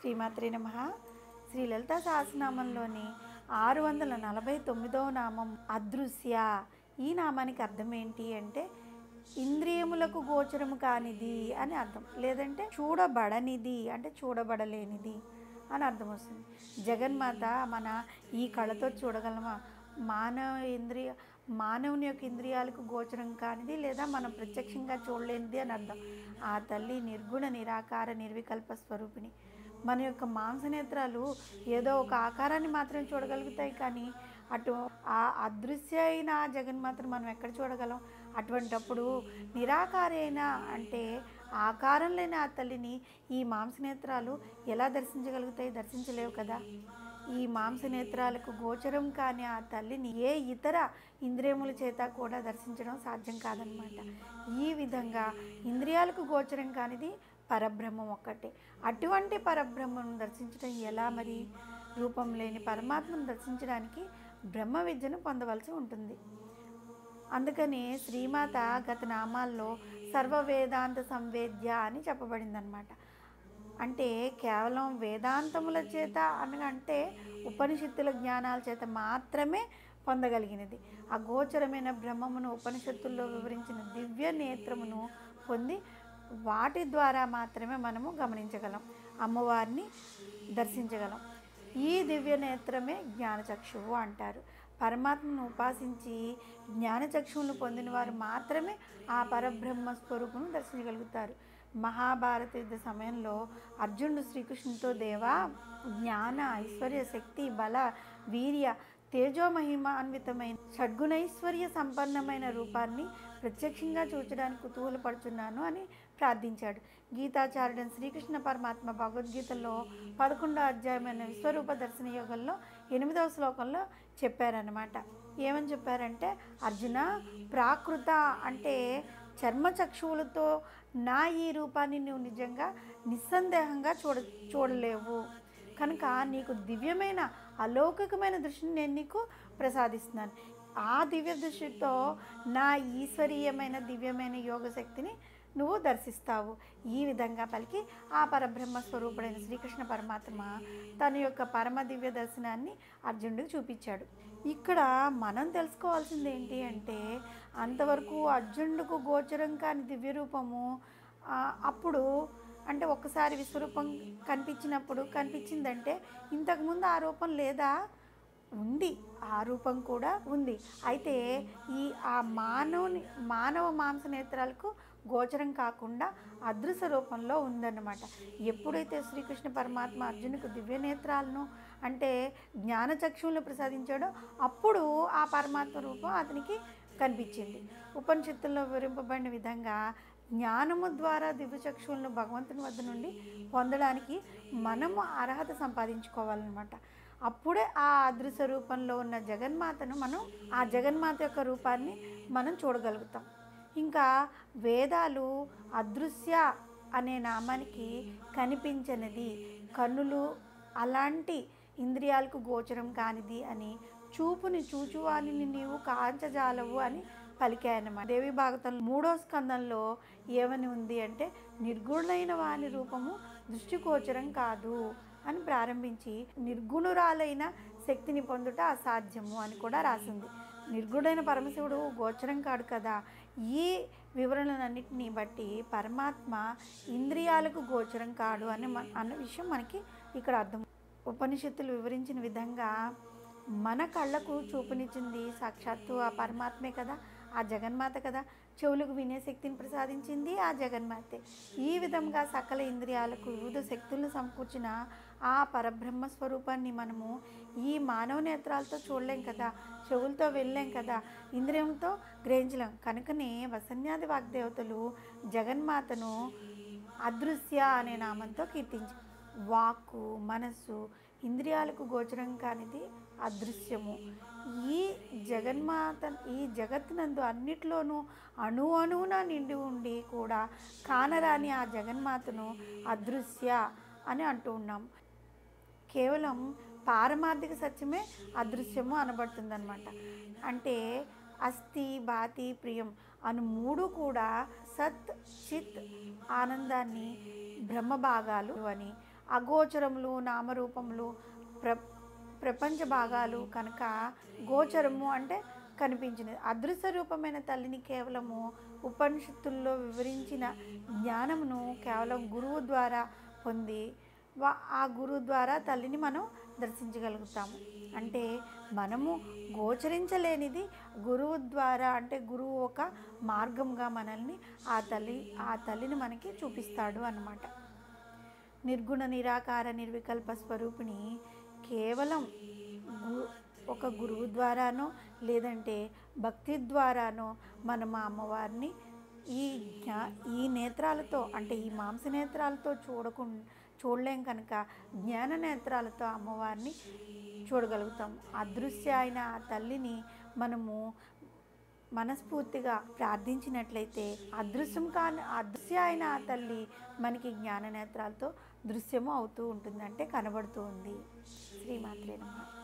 శ్రీమాత్రే నమః. శ్రీ లలితా సహస్రనామంలోని 649వ నామం అదృశ్య. ఈ నామానికి అర్థం ఏంటి అంటే ఇంద్రియములకు గోచరము కానిది అని అర్థం, లేదంటే చూడబడనిది అంటే చూడబడలేనిది అని అర్థం వస్తుంది. జగన్మాత మన ఈ కళతో చూడగలమా? మానవుని యొక్క ఇంద్రియాలకు గోచరం కానిది లేదా మనం ప్రత్యక్షంగా చూడలేనిది అని అర్థం. ఆ తల్లి నిర్గుణ నిరాకార నిర్వికల్ప స్వరూపిణి. మన యొక్క మాంసనేత్రాలు ఏదో ఒక ఆకారాన్ని మాత్రం చూడగలుగుతాయి, కానీ అటు ఆ అదృశ్య అయిన జగన్మాతను మనం ఎక్కడ చూడగలం? అటువంటప్పుడు నిరాకారైన అంటే ఆకారం లేని ఆ తల్లిని ఈ మాంసనేత్రాలు ఎలా దర్శించగలుగుతాయి? దర్శించలేవు కదా. ఈ మాంసనేత్రాలకు గోచరం కాని ఆ తల్లిని ఏ ఇతర ఇంద్రియముల చేత కూడా దర్శించడం సాధ్యం కాదనమాట. ఈ విధంగా ఇంద్రియాలకు గోచరం కానిది పరబ్రహ్మం ఒక్కటే. అటువంటి పరబ్రహ్మను దర్శించడం ఎలా? మరి రూపం లేని పరమాత్మను దర్శించడానికి బ్రహ్మ విద్యను పొందవలసి ఉంటుంది. అందుకని శ్రీమాత గత నామాల్లో సర్వ వేదాంత సంవేద్య అని చెప్పబడిందనమాట. అంటే కేవలం వేదాంతముల చేత అనగంటే ఉపనిషత్తుల జ్ఞానాల చేత మాత్రమే పొందగలిగినది. అగోచరమైన బ్రహ్మమును ఉపనిషత్తుల్లో వివరించిన దివ్య నేత్రమును పొంది వాటి ద్వారా మాత్రమే మనము గమనించగలం, అమ్మవారిని దర్శించగలం. ఈ దివ్య నేత్రమే జ్ఞానచక్షువు అంటారు. పరమాత్మను ఉపాసించి జ్ఞానచక్షువును పొందిన వారు మాత్రమే ఆ పరబ్రహ్మ స్వరూపును దర్శించగలుగుతారు. మహాభారత యుద్ధ సమయంలో అర్జునుడు శ్రీకృష్ణునితో, దేవా, జ్ఞాన ఐశ్వర్య శక్తి బల వీర్య తేజోమహిమాన్వితమైన షడ్గుణైశ్వర్య సంపన్నమైన రూపాన్ని ప్రత్యక్షంగా చూచడానికి కుతూహలపడుచున్నాను అని ప్రార్థించాడు. గీతాచార్యుడైన శ్రీకృష్ణ పరమాత్మ భగవద్గీతలో 11వ అధ్యాయమైన విశ్వరూప దర్శన యోగంలో 8వ శ్లోకంలో చెప్పారనమాట. ఏమని చెప్పారంటే, అర్జున, ప్రాకృత అంటే చర్మచక్షువులతో నా ఈ రూపాన్ని నువ్వు నిజంగా నిస్సందేహంగా చూడలేవు కనుక నీకు దివ్యమైన అలౌకికమైన దృష్టిని నేను నీకు ప్రసాదిస్తున్నాను. ఆ దివ్య దృష్టితో నా ఈశ్వరీయమైన దివ్యమైన యోగ శక్తిని నువ్వు దర్శిస్తావు. ఈ విధంగా పలికి ఆ పరబ్రహ్మ స్వరూపుడైన శ్రీకృష్ణ పరమాత్మ తన యొక్క పరమ దివ్య దర్శనాన్ని అర్జునుడికి చూపించాడు. ఇక్కడ మనం తెలుసుకోవాల్సింది ఏంటి అంటే, అంతవరకు అర్జునుడికి గోచరం కాని దివ్య రూపము అప్పుడు అంటే ఒక్కసారి విశ్వరూపం కనిపించిందంటే ఇంతకుముందు ఆ రూపం లేదా? ఉంది, ఆ రూపం కూడా ఉంది. అయితే ఆ మానవ మాంస నేత్రాలకు గోచరం కాకుండా అదృశ్య రూపంలో ఉందన్నమాట. ఎప్పుడైతే శ్రీకృష్ణ పరమాత్మ అర్జునుకు దివ్య నేత్రాలను అంటే జ్ఞానచక్షువులను ప్రసాదించాడో అప్పుడు ఆ పరమాత్మ రూపం అతనికి కనిపించింది. ఉపనిషత్తుల్లో వివరింపబడిన విధంగా జ్ఞానము ద్వారా దివ్యచక్షువులను భగవంతుని వద్ద నుండి పొందడానికి మనము అర్హత సంపాదించుకోవాలన్నమాట. అప్పుడే ఆ అదృశ్య రూపంలో ఉన్న జగన్మాతను ఆ జగన్మాత యొక్క రూపాన్ని మనం చూడగలుగుతాం. ఇంకా వేదాలు అదృశ్య అనే నామానికి కనిపించనిది, కన్నులు అలాంటి ఇంద్రియాలకు గోచరం కానిది అని, చూపుని చూచువానిని నీవు కాంచజాలవు అని పలికాయన్నమాట. దేవి భాగవతం 3వ స్కందంలో ఏమని ఉంది అంటే, నిర్గుణైన వాని రూపము దృష్టిగోచరం కాదు అని ప్రారంభించి నిర్గుణురాలైన శక్తిని పొందుట అసాధ్యము అని కూడా రాసింది. నిర్గుణైన పరమశివుడు గోచరం కాడు కదా. ఈ వివరణలన్నింటినీ బట్టి పరమాత్మ ఇంద్రియాలకు గోచరం కాడు అన్న విషయం మనకి ఇక్కడ అర్థం. ఉపనిషత్తులు వివరించిన విధంగా మన కళ్ళకు చూపునిచ్చింది సాక్షాత్తు ఆ పరమాత్మే కదా, ఆ జగన్మాత కదా. చెవులకు వినే శక్తిని ప్రసాదించింది ఆ జగన్మాతే. ఈ విధంగా సకల ఇంద్రియాలకు వివిధ శక్తులను సమకూర్చిన ఆ పరబ్రహ్మ స్వరూపాన్ని మనము ఈ మానవ నేత్రాలతో చూడలేం కదా, చెవులతో వెళ్ళలేం కదా, ఇంద్రియంతో గ్రహించలేం. కనుకనే వసన్యాది వాగ్దేవతలు జగన్మాతను అదృశ్య అనే నామంతో కీర్తించారు. వాక్కు, మనస్సు, ఇంద్రియాలకు గోచరం కానిది అదృశ్యము. ఈ జగత్తునందు అన్నిట్లోనూ అణువున నిండి ఉండి కూడా కానరాని ఆ జగన్మాతను అదృశ్య అని అంటూ ఉన్నాం. కేవలం పారమార్థిక సత్యమే అదృశ్యము అనబడుతుందన్నమాట. అంటే అస్థి, భాతి, ప్రియం అను 3 కూడా సత్, చిత్, ఆనందాన్ని బ్రహ్మ భాగాలు అని, అగోచరములు నామరూపములు ప్ర ప్రపంచ భాగాలు కనుక గోచరము అంటే కనిపించినది. అదృశ్య రూపమైన తల్లిని కేవలము ఉపనిషత్తుల్లో వివరించిన జ్ఞానమును కేవలం గురువు ద్వారా పొంది ఆ గురువు ద్వారా తల్లిని మనం దర్శించగలుగుతాము. అంటే మనము గోచరించలేనిది గురువు ద్వారా, అంటే గురువు ఒక మార్గంగా మనల్ని ఆ తల్లిని మనకి చూపిస్తాడు అన్నమాట. నిర్గుణ నిరాకార నిర్వికల్ప స్వరూపిణి కేవలం ఒక గురువు ద్వారానో లేదంటే భక్తి ద్వారానో మనం ఆ అమ్మవారిని ఈ నేత్రాలతో, అంటే ఈ మాంస నేత్రాలతో చూడలేం కనుక జ్ఞాన నేత్రాలతో అమ్మవారిని చూడగలుగుతాం. అదృశ్య అయిన ఆ తల్లిని మనము మనస్ఫూర్తిగా ప్రార్థించినట్లయితే అదృశ్య అయిన ఆ తల్లి మనకి జ్ఞాన నేత్రాలతో దృశ్యము అవుతూ ఉంటుంది, అంటే కనబడుతూ ఉంది. శ్రీమాత్రే నమః.